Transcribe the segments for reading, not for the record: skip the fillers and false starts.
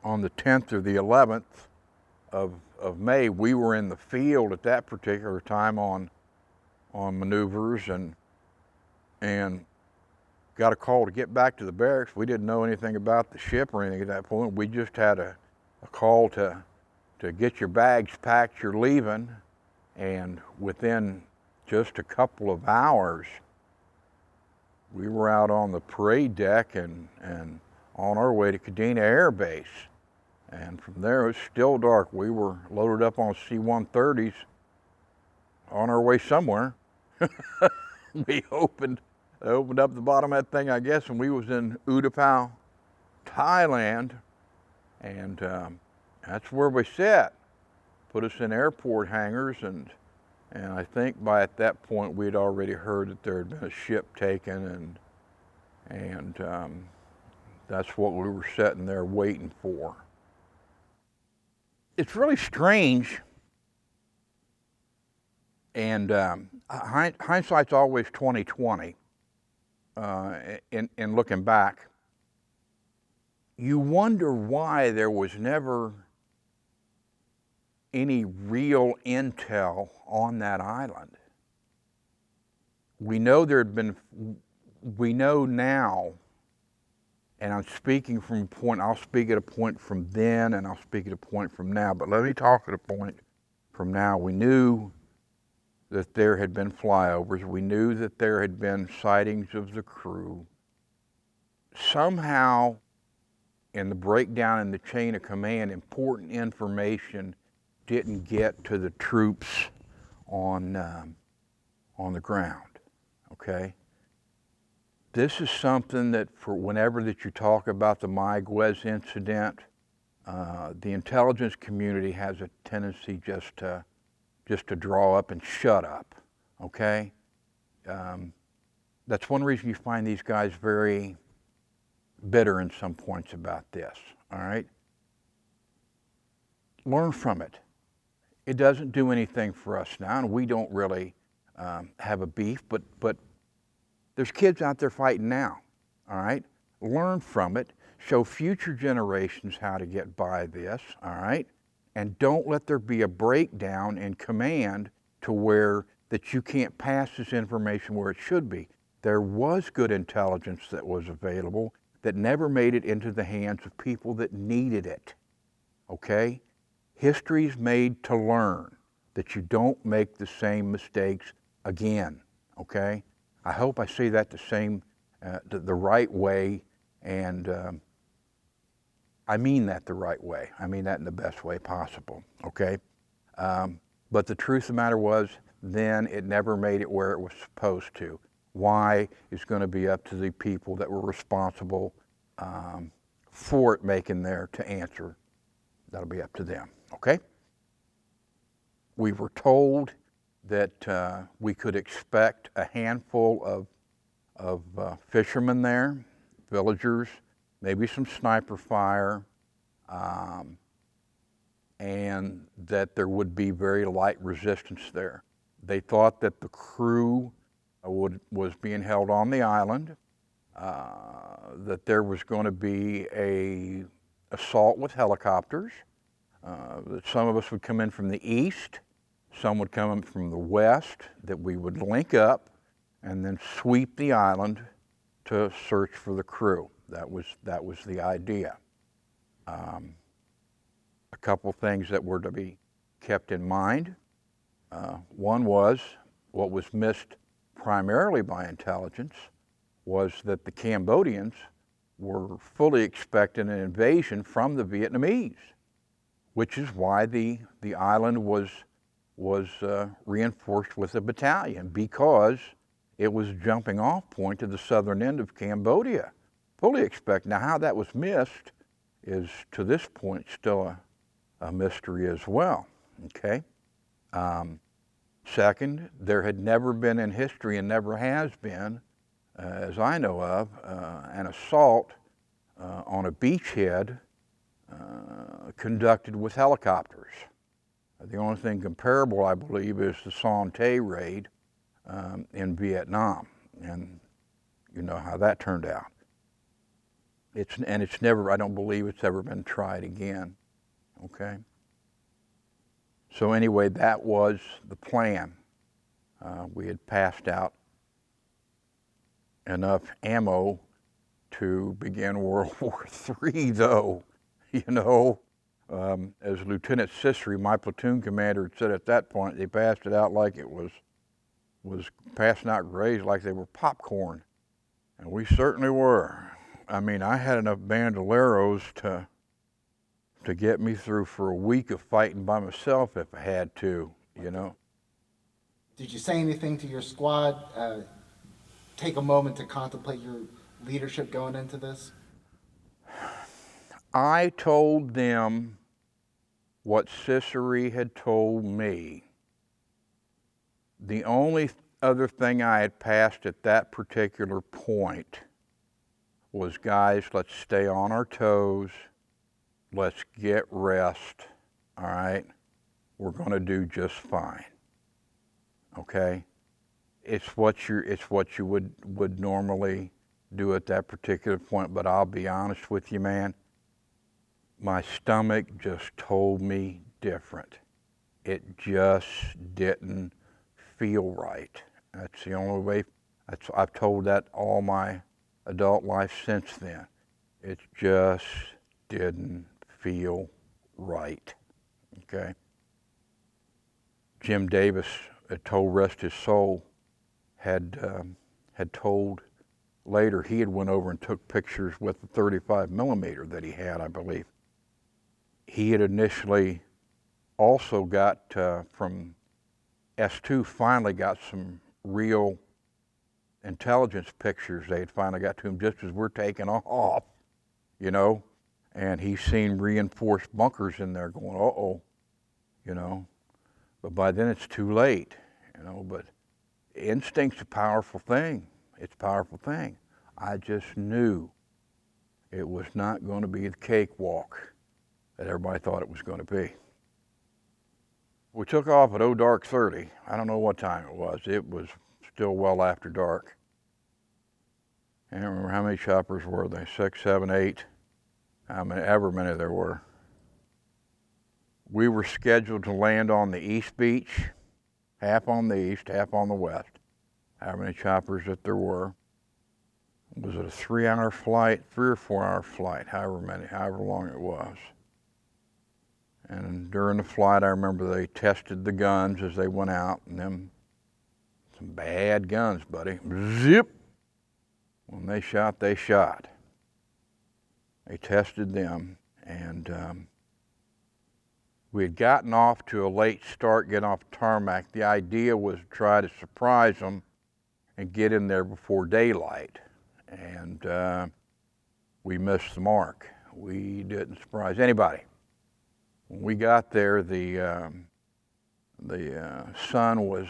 on the 10th or the 11th of May, we were in the field at that particular time on maneuvers and got a call to get back to the barracks. We didn't know anything about the ship or anything at that point. We just had a call to get your bags packed, you're leaving. And within just a couple of hours, we were out on the parade deck and on our way to Kadena Air Base. And from there, it was still dark. We were loaded up on C-130s on our way somewhere. We opened up the bottom of that thing, I guess, and we was in Utapao, Thailand. And that's where we sat. Put us in airport hangars, and I think by at that point we'd already heard that there had been a ship taken, and that's what we were sitting there waiting for. It's really strange, and hindsight's always 20/20. In looking back, you wonder why there was never any real intel on that island. We know we know now, and I'm speaking from a point, I'll speak at a point from then, and I'll speak at a point from now, but let me talk at a point from now. We knew that there had been flyovers. We knew that there had been sightings of the crew. Somehow, in the breakdown in the chain of command, important information didn't get to the troops on the ground, okay? This is something that for whenever that you talk about the Mayaguez incident, the intelligence community has a tendency just to draw up and shut up, okay? That's one reason you find these guys very bitter in some points about this, all right? Learn from it. It doesn't do anything for us now, and we don't really have a beef, but there's kids out there fighting now, all right? Learn from it. Show future generations how to get by this, all right? And don't let there be a breakdown in command to where that you can't pass this information where it should be. There was good intelligence that was available that never made it into the hands of people that needed it, okay? History's made to learn, that you don't make the same mistakes again, okay? I hope I say that the right way, and I mean that the right way. I mean that in the best way possible, okay? But the truth of the matter was, then it never made it where it was supposed to. Why is going to be up to the people that were responsible for it making there to answer. That'll be up to them, okay? We were told that we could expect a handful of fishermen there, villagers, maybe some sniper fire, and that there would be very light resistance there. They thought that the crew was being held on the island, that there was going to be a assault with helicopters, that some of us would come in from the east, some would come in from the west, that we would link up and then sweep the island to search for the crew. That was the idea. A couple things that were to be kept in mind. One was what was missed primarily by intelligence was that the Cambodians were fully expecting an invasion from the Vietnamese, which is why the island was reinforced with a battalion, because it was a jumping off point to the southern end of Cambodia. Fully expect. Now, how that was missed is to this point still a mystery as well, okay? Second, there had never been in history, and never has been, as I know of, an assault on a beachhead conducted with helicopters. The only thing comparable, I believe, is the Son Tay raid in Vietnam, and you know how that turned out. It's never, I don't believe it's ever been tried again, okay? So anyway, that was the plan. We had passed out enough ammo to begin World War III, though, you know. As Lieutenant Sissery, my platoon commander, had said at that point, they passed it out like it was passing out grades like they were popcorn. And we certainly were. I mean, I had enough bandoleros to get me through for a week of fighting by myself if I had to, you know. Did you say anything to your squad? Take a moment to contemplate your leadership going into this? I told them what Sissery had told me. The only other thing I had passed at that particular point was, guys, let's stay on our toes. Let's get rest, all right? We're gonna do just fine, okay? It's what you would normally do at that particular point, but I'll be honest with you, man, my stomach just told me different. It just didn't feel right. That's the only way. I've told that all my adult life since then. It just didn't feel right, okay? Jim Davis, had told, rest his soul, had told later he had went over and took pictures with the 35 millimeter that he had, I believe. He had initially also got from S2, finally got some real intelligence pictures. They had finally got to him just as we're taking off, you know, and he's seen reinforced bunkers in there going, uh-oh, you know, but by then it's too late, you know. But instinct's a powerful thing. It's a powerful thing. I just knew it was not going to be the cakewalk that everybody thought it was going to be. We took off at dark 30. I don't know what time it was. It was still well after dark. I don't remember how many choppers were there, 6, 7, 8, however many there were. We were scheduled to land on the east beach, half on the east, half on the west, however many choppers that there were. Was it a 3-hour flight, 3 or 4 hour flight, however long it was. And during the flight, I remember they tested the guns as they went out, and them, some bad guns, buddy. Zip! When they shot, they shot. They tested them, and we had gotten off to a late start, getting off tarmac. The idea was to try to surprise them and get in there before daylight. And we missed the mark. We didn't surprise anybody. When we got there, the sun was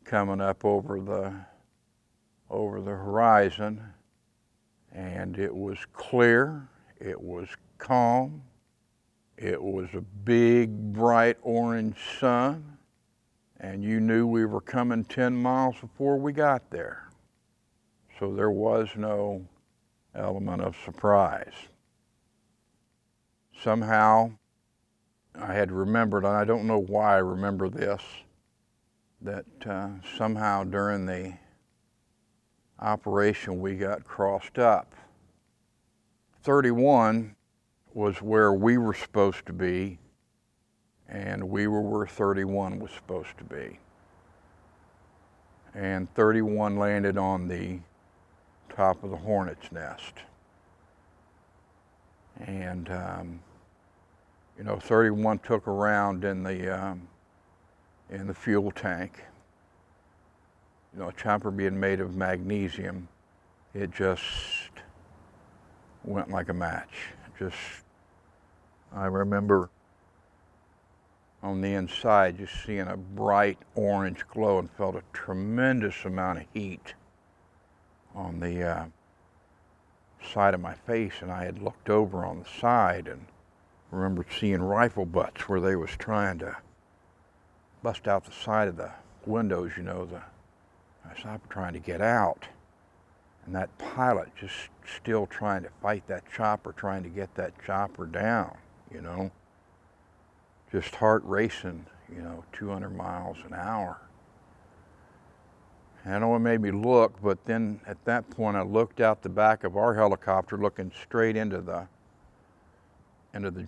coming up over the horizon, and it was clear, it was calm, it was a big, bright orange sun, and you knew we were coming 10 miles before we got there. So there was no element of surprise. Somehow, I had remembered, and I don't know why I remember this, that somehow during the operation we got crossed up. 31 was where we were supposed to be, and we were where 31 was supposed to be. And 31 landed on the top of the hornet's nest. And you know, 31 took a round in the fuel tank. You know, a chopper being made of magnesium, it just went like a match. I remember on the inside just seeing a bright orange glow and felt a tremendous amount of heat on the side of my face, and I had looked over on the side and remembered seeing rifle butts where they was trying to bust out the side of the windows, you know, the sniper trying to get out. And that pilot just still trying to fight that chopper, trying to get that chopper down, just heart racing, 200 miles an hour. And I know it made me look, but then at that point I looked out the back of our helicopter looking straight into the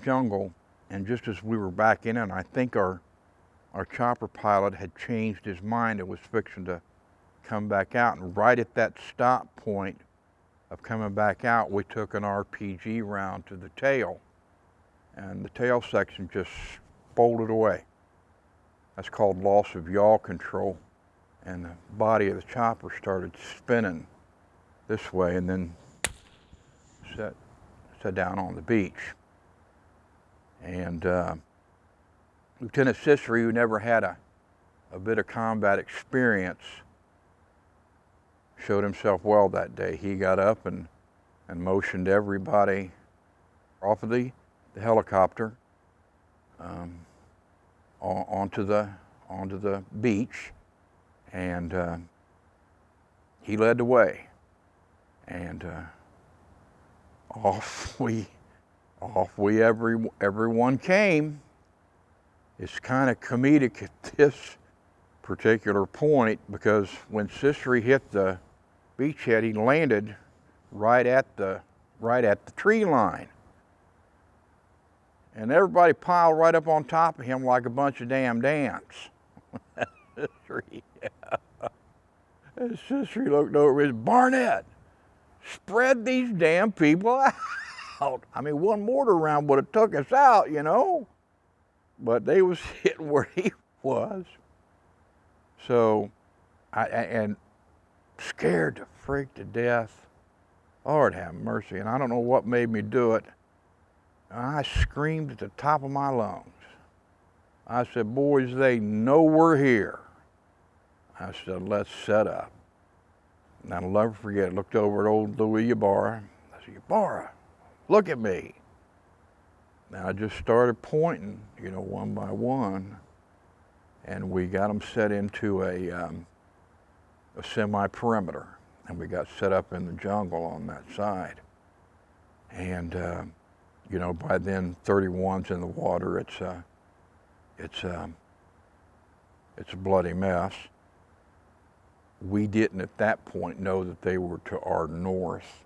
jungle, and just as we were back in it, I think our chopper pilot had changed his mind and was fixing to come back out, and right at that stop point of coming back out, we took an RPG round to the tail, and the tail section just folded away. That's called loss of yaw control, and the body of the chopper started spinning this way and then set down on the beach. And Lieutenant Sissery, who never had a bit of combat experience, showed himself well that day. He got up and motioned everybody off of the helicopter onto the beach, and he led the way, and everyone came. It's kind of comedic at this particular point, because when Sissery hit the beachhead, he landed right at the tree line, and everybody piled right up on top of him like a bunch of damn ants. Sissery looked over and said, "Barnett, spread these damn people out." I mean, one mortar round would have took us out, but they was hitting where he was. So, and scared to freak to death. Lord have mercy. And I don't know what made me do it. I screamed at the top of my lungs. I said, "Boys, they know we're here." I said, "Let's set up." And I'll never forget, I looked over at old Louis Ybarra. I said, "Ybarra, look at me." Now I just started pointing, one by one, and we got them set into a semi-perimeter, and we got set up in the jungle on that side. And by then 31's in the water. It's a bloody mess. We didn't at that point know that they were to our north.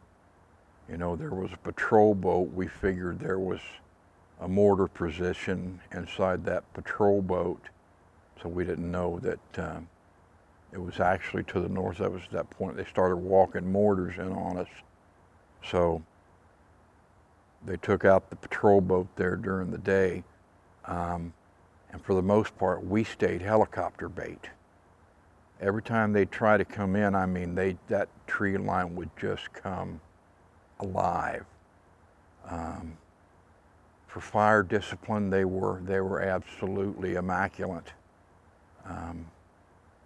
There was a patrol boat. We figured there was a mortar position inside that patrol boat, so we didn't know that it was actually to the north of us at that point. They started walking mortars in on us. So they took out the patrol boat there during the day, and for the most part, we stayed helicopter bait. Every time they try to come in, that tree line would just come alive. For fire discipline, they were absolutely immaculate.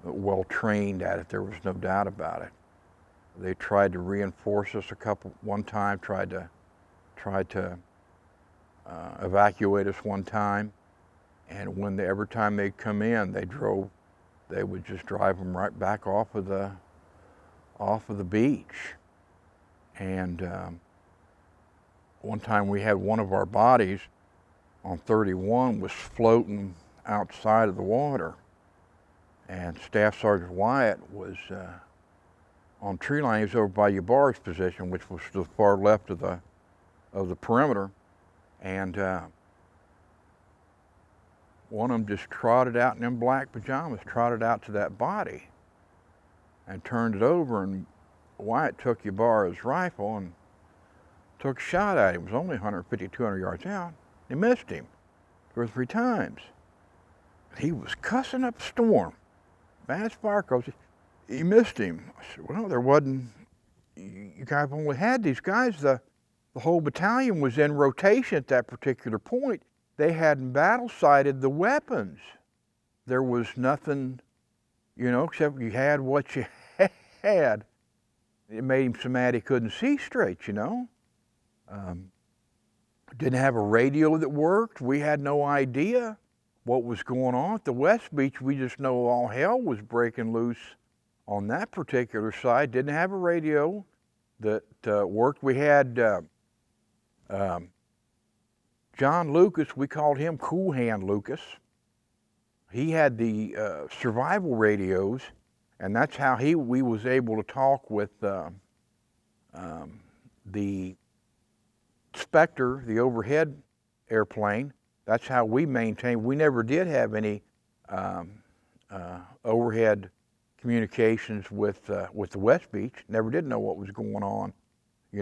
Well trained at it, there was no doubt about it. They tried to reinforce us one time, tried to evacuate us one time, and every time they'd come in, they would just drive them right back off of the beach. And one time we had one of our bodies on 31 was floating outside of the water, and Staff Sergeant Wyatt was on tree line. He was over by Ybarra's position, which was to the far left of the perimeter, and one of them just trotted out in them black pajamas, trotted out to that body and turned it over, and Wyatt took Ybarra's rifle and took a shot at him. It was only 150, 200 yards out. He missed him 2 or 3 times. He was cussing up a storm. Bad Sparkles, he missed him. I said, "Well, there wasn't, you guys only had these guys. The whole battalion was in rotation at that particular point. They hadn't battle sighted the weapons. There was nothing, except you had what you had." It made him so mad he couldn't see straight, Didn't have a radio that worked. We had no idea what was going on at the West Beach. We just know all hell was breaking loose on that particular side. Didn't have a radio. that worked. We had John Lucas, we called him Cool Hand Lucas. He had the survival radios, and that's how we was able to talk with the Spectre, the overhead airplane. That's how we maintained. We never did have any overhead communications with the West Beach. Never did know what was going on,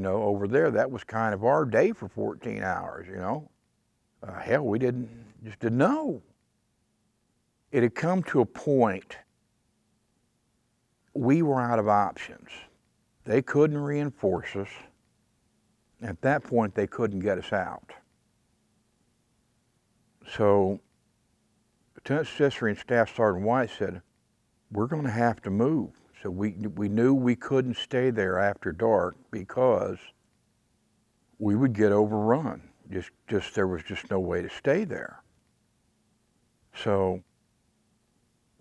over there. That was kind of our day for 14 hours, hell, we just didn't know. It had come to a point we were out of options. They couldn't reinforce us. At that point, they couldn't get us out. So Lieutenant Cicery and Staff Sergeant White said, we're going to have to move. So we knew we couldn't stay there after dark because we would get overrun. There was just no way to stay there. So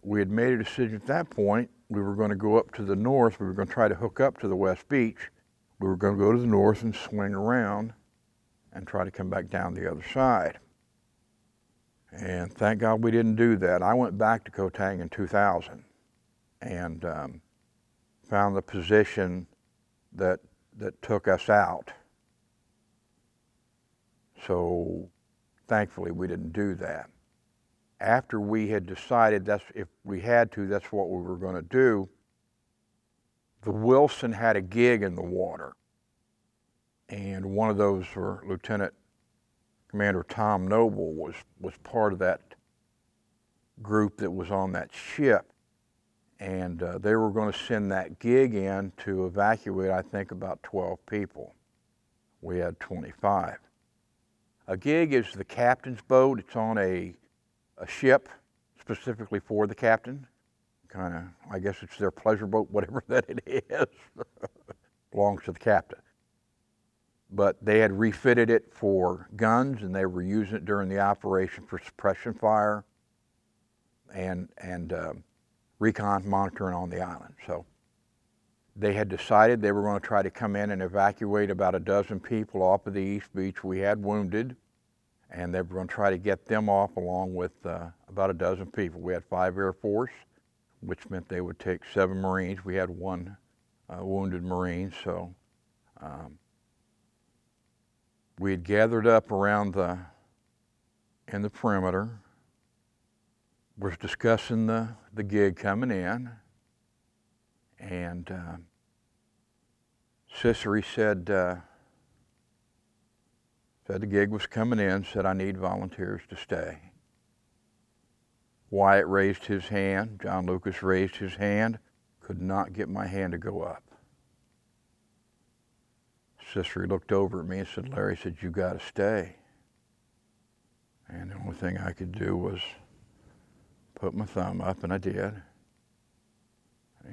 we had made a decision at that point. We were going to go up to the north. We were going to try to hook up to the West Beach. We were going to go to the north and swing around and try to come back down the other side. And thank God we didn't do that. I went back to Kotang in 2000 and found the position that took us out. So thankfully we didn't do that. After we had decided if we had to, that's what we were going to do, the Wilson had a gig in the water. And one of those were Lieutenant Commander Tom Noble was part of that group that was on that ship. And they were going to send that gig in to evacuate, I think, about 12 people. We had 25. A gig is the captain's boat. It's on a ship specifically for the captain. Kind of, I guess it's their pleasure boat, whatever that it is. Belongs to the captain. But they had refitted it for guns, and they were using it during the operation for suppression fire and recon monitoring on the island. So they had decided they were going to try to come in and evacuate about a dozen people off of the East Beach we had wounded, and they were going to try to get them off along with about a dozen people. We had 5 Air Force, which meant they would take 7 Marines. We had 1 wounded Marine, so we had gathered up around in the perimeter, was discussing the gig coming in, and Cicery said the gig was coming in, said, I need volunteers to stay. Wyatt raised his hand, John Lucas raised his hand, could not get my hand to go up. Cicery looked over at me and said, Larry, said, you got to stay. And the only thing I could do was put my thumb up, and I did. And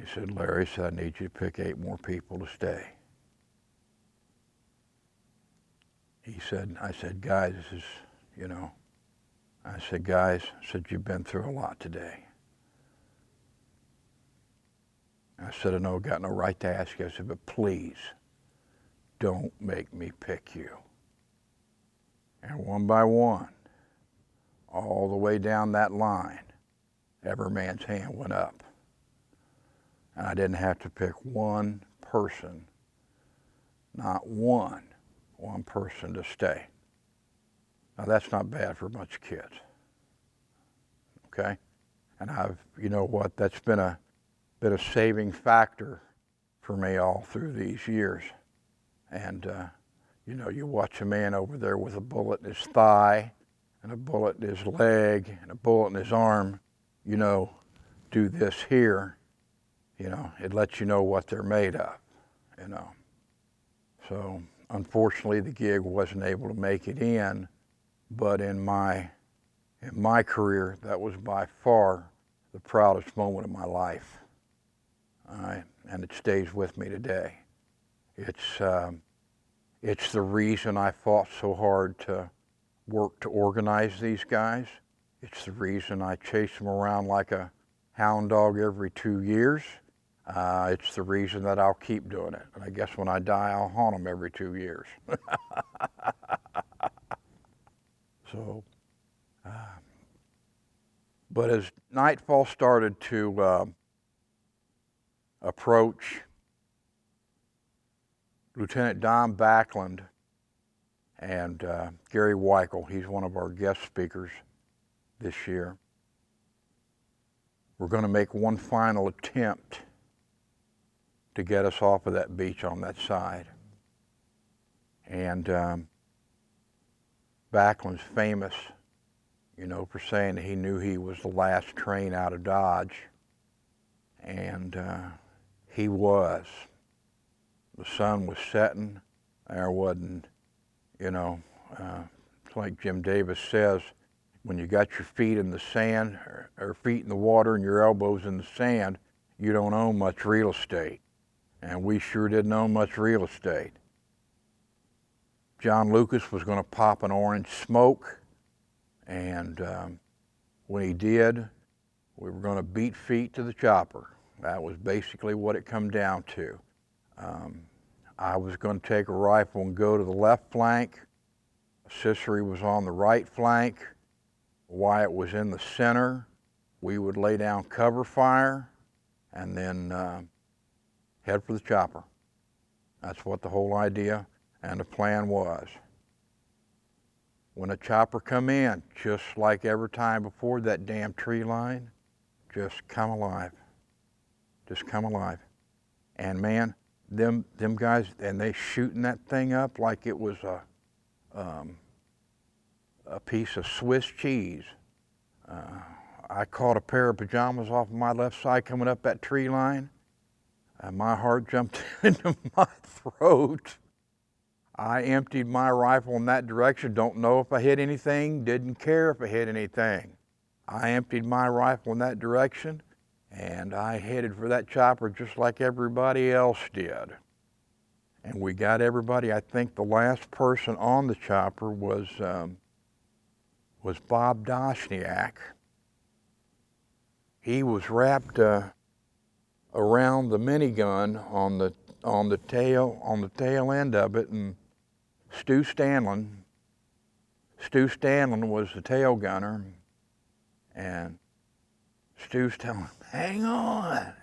he said, Larry, said, I need you to pick 8 more people to stay. I said, guys, this is, I said, guys, you've been through a lot today. I said, I know I got no right to ask you. I said, but please, don't make me pick you. And one by one, all the way down that line, every man's hand went up. And I didn't have to pick one person, not one person to stay. Now that's not bad for a bunch of kids, okay? And you know what, that's been a saving factor for me all through these years. And, you watch a man over there with a bullet in his thigh and a bullet in his leg and a bullet in his arm, do this here, it lets you know what they're made of, So unfortunately the gig wasn't able to make it in, but in my career, that was by far the proudest moment of my life. All right, and it stays with me today. It's the reason I fought so hard to work to organize these guys. It's the reason I chased them around like a hound dog every 2 years. It's the reason that I'll keep doing it. And I guess when I die, I'll haunt them every 2 years. So, but as nightfall started to approach, Lieutenant Don Backlund and Gary Weichel, he's one of our guest speakers this year, we're going to make one final attempt to get us off of that beach on that side. And Backlund's famous, for saying that he knew he was the last train out of Dodge. And he was. The sun was setting. There wasn't, it's like Jim Davis says, when you got your feet in the sand or feet in the water and your elbows in the sand, you don't own much real estate. And we sure didn't own much real estate. John Lucas was going to pop an orange smoke, and when he did, we were going to beat feet to the chopper. That was basically what it come down to. I was going to take a rifle and go to the left flank. Sissery was on the right flank. Wyatt was in the center. We would lay down cover fire and then head for the chopper. That's what the whole idea and the plan was. When a chopper come in, just like every time before that damn tree line, just come alive. Just come alive. And man, them guys, and they shooting that thing up like it was a piece of Swiss cheese. I caught a pair of pajamas off of my left side coming up that tree line, and my heart jumped into my throat. I emptied my rifle in that direction. Don't know if I hit anything, didn't care if I hit anything. I emptied my rifle in that direction, and I headed for that chopper just like everybody else did. And we got everybody. I think the last person on the chopper was Bob Doshniak. He was wrapped around the minigun on the tail end of it, and Stu Stanlin was the tail gunner, and Stu's telling him, hang on.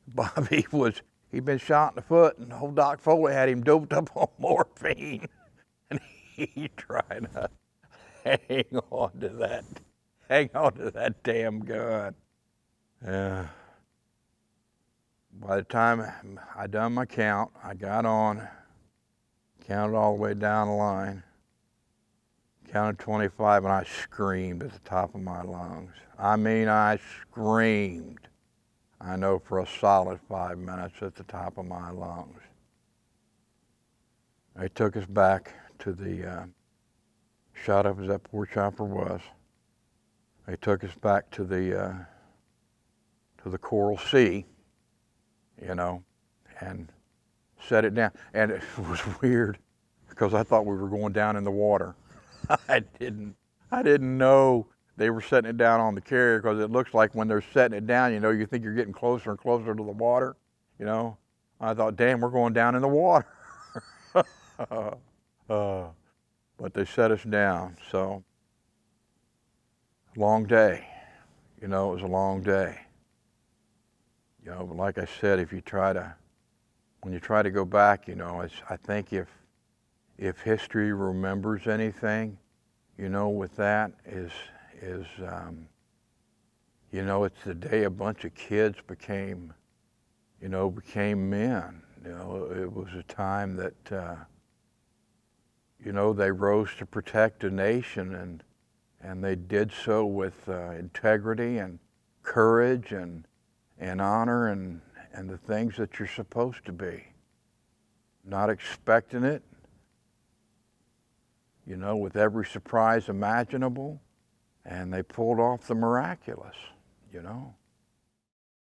Bobby he'd been shot in the foot, and old Doc Foley had him doped up on morphine, and he tried to hang on to that damn gun. By the time I done my count, I got on, counted all the way down the line, counted 25, and I screamed at the top of my lungs. I mean, I screamed. I know for a solid 5 minutes at the top of my lungs. They took us back to the, shot up as that poor chopper was. They took us back to the Coral Sea, and set it down. And it was weird because I thought we were going down in the water. I didn't know they were setting it down on the carrier, because it looks like when they're setting it down, you think you're getting closer and closer to the water, I thought, damn, we're going down in the water. But they set us down, so long day. It was a long day. But like I said, when you try to go back, I think if history remembers anything, with that is it's the day a bunch of kids became men. It was a time that, they rose to protect a nation, and they did so with integrity and courage and honor and the things that you're supposed to be. Not expecting it, with every surprise imaginable, and they pulled off the miraculous,